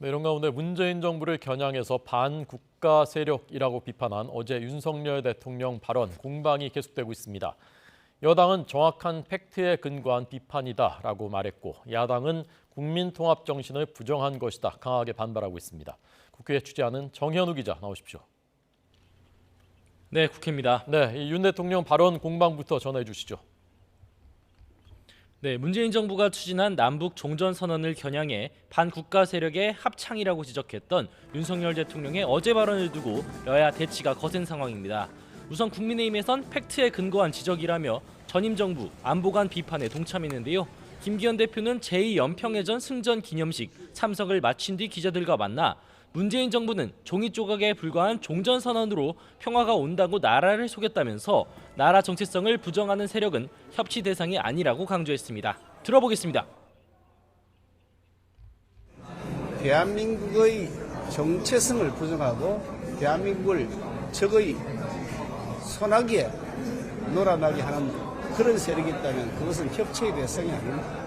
네, 이런 가운데 문재인 정부를 겨냥해서 반국가 세력이라고 비판한 어제 윤석열 대통령 발언 공방이 계속되고 있습니다. 여당은 정확한 팩트에 근거한 비판이다라고 말했고 야당은 국민통합 정신을 부정한 것이다 강하게 반발하고 있습니다. 국회에 취재하는 정현우 기자 나오십시오. 네, 국회입니다. 네, 윤 대통령 발언 공방부터 전해 주시죠. 네, 문재인 정부가 추진한 남북 종전선언을 겨냥해 반국가 세력의 합창이라고 지적했던 윤석열 대통령의 어제 발언을 두고 여야 대치가 거센 상황입니다. 우선 국민의힘에선 팩트에 근거한 지적이라며 전임 정부 안보관 비판에 동참했는데요. 김기현 대표는 제2연평해전 승전 기념식 참석을 마친 뒤 기자들과 만나 문재인 정부는 종이 조각에 불과한 종전선언으로 평화가 온다고 나라를 속였다면서 나라 정체성을 부정하는 세력은 협치 대상이 아니라고 강조했습니다. 들어보겠습니다. 대한민국의 정체성을 부정하고 대한민국을 적의 소나기에 놀아나게 하는 그런 세력이 있다면 그것은 협치의 대상이 아닙니다.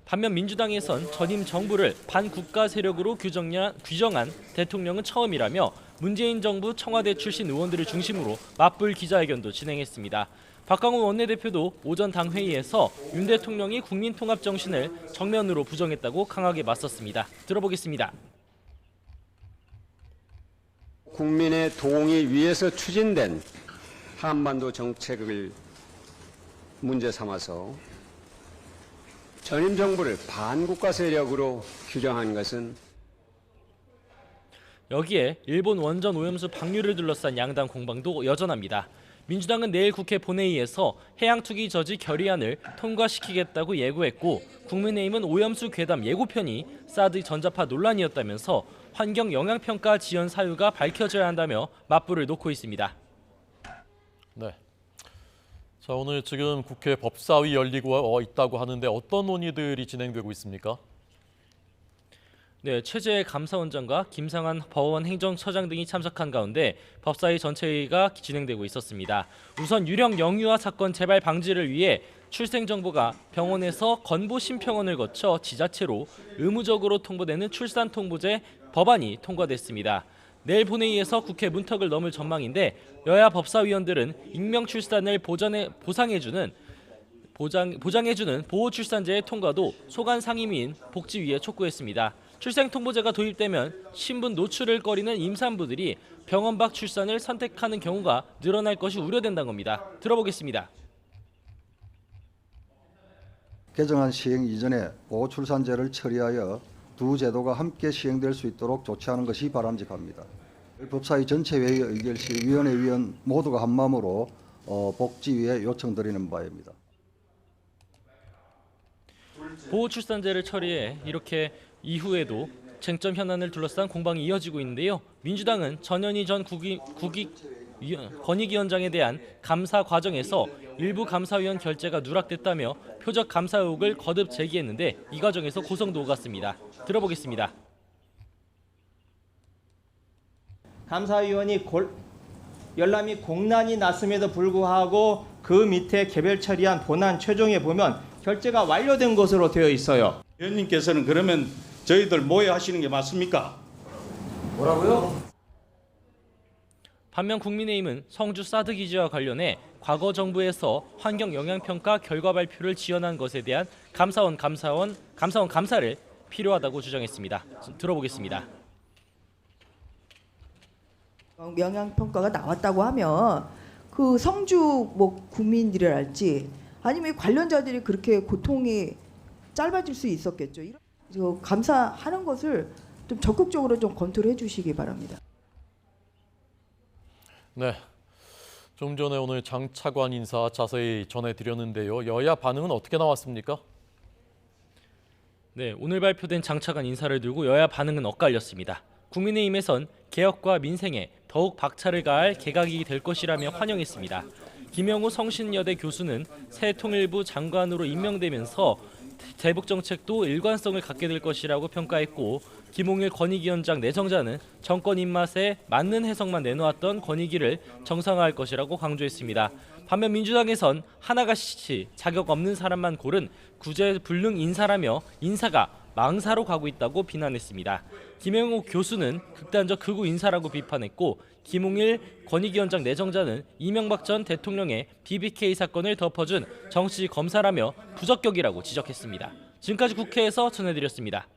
반면 민주당에선 전임 정부를 반국가 세력으로 규정한 대통령은 처음이라며 문재인 정부 청와대 출신 의원들을 중심으로 맞불 기자회견도 진행했습니다. 박강원 원내대표도 오전 당회의에서 윤 대통령이 국민통합 정신을 정면으로 부정했다고 강하게 맞섰습니다. 들어보겠습니다. 국민의 동의 위에서 추진된 한반도 정책을 문제 삼아서 전임 정부를 반국가 세력으로 규정한 것은 여기에 일본 원전 오염수 방류를 둘러싼 양당 공방도 여전합니다. 민주당은 내일 국회 본회의에서 해양투기 저지 결의안을 통과시키겠다고 예고했고 국민의힘은 오염수 괴담 예고편이 사드 전자파 논란이었다면서 환경 영향평가 지연 사유가 밝혀져야 한다며 맞불을 놓고 있습니다. 네. 자, 오늘 지금 국회 법사위 열리고 있다고 하는데 어떤 논의들이 진행되고 있습니까? 네, 최재해 감사원장과 김상한 법원 행정처장 등이 참석한 가운데 법사위 전체회의가 진행되고 있었습니다. 우선 유령 영유아 사건 재발 방지를 위해 출생정보가 병원에서 건보 심평원을 거쳐 지자체로 의무적으로 통보되는 출산통보제 법안이 통과됐습니다. 내일 본회의에서 국회 문턱을 넘을 전망인데 여야 법사위원들은 익명 출산을 보장해주는 보호출산제의 통과도 소관 상임위인 복지위에 촉구했습니다. 출생통보제가 도입되면 신분 노출을 꺼리는 임산부들이 병원 밖 출산을 선택하는 경우가 늘어날 것이 우려된다는 겁니다. 들어보겠습니다. 개정안 시행 이전에 보호출산제를 처리하여 두 제도가 함께 시행될 수 있도록 조치하는 것이 바람직합니다. 법사위 전체회의 의결 시 위원회 위원 모두가 한마음으로 복지위에 요청드리는 바입니다. 보호출산제를 처리해 이렇게 이후에도 쟁점 현안을 둘러싼 공방이 이어지고 있는데요. 민주당은 전현희 전 권익위원장에 대한 감사 과정에서 일부 감사위원 결재가 누락됐다며 표적 감사 의혹을 거듭 제기했는데 이 과정에서 고성도 오갔습니다. 들어보겠습니다. 감사위원이 열람이 공란이 났음에도 불구하고 그 밑에 개별 처리한 본안 최종에 보면 결재가 완료된 것으로 되어 있어요. 위원님께서는 그러면 저희들 모여하시는 게 맞습니까? 뭐라고요? 반면 국민의힘은 성주 사드 기지와 관련해 과거 정부에서 환경 영향평가 결과 발표를 지연한 것에 대한 감사원 감사를 필요하다고 주장했습니다. 들어보겠습니다. 영향평가가 나왔다고 하면 그 성주 국민들이랄지 아니면 관련자들이 그렇게 고통이 짧아질 수 있었겠죠. 감사하는 것을 좀 적극적으로 좀 검토를 해주시기 바랍니다. 네, 좀 전에 오늘 장 차관 인사 자세히 전해드렸는데요. 여야 반응은 어떻게 나왔습니까? 네, 오늘 발표된 장 차관 인사를 두고 여야 반응은 엇갈렸습니다. 국민의힘에선 개혁과 민생에 더욱 박차를 가할 개각이 될 것이라며 환영했습니다. 김영우 성신여대 교수는 새 통일부 장관으로 임명되면서 대북 정책도 일관성을 갖게 될 것이라고 평가했고 김홍일 권익위원장 내정자는 정권 입맛에 맞는 해석만 내놓았던 권익위를 정상화할 것이라고 강조했습니다. 반면 민주당에선 하나같이 자격 없는 사람만 고른 구제불능 인사라며 인사가 망사로 가고 있다고 비난했습니다. 김영욱 교수는 극단적 극우 인사라고 비판했고 김홍일 권익위원장 내정자는 이명박 전 대통령의 BBK 사건을 덮어준 정치 검사라며 부적격이라고 지적했습니다. 지금까지 국회에서 전해드렸습니다.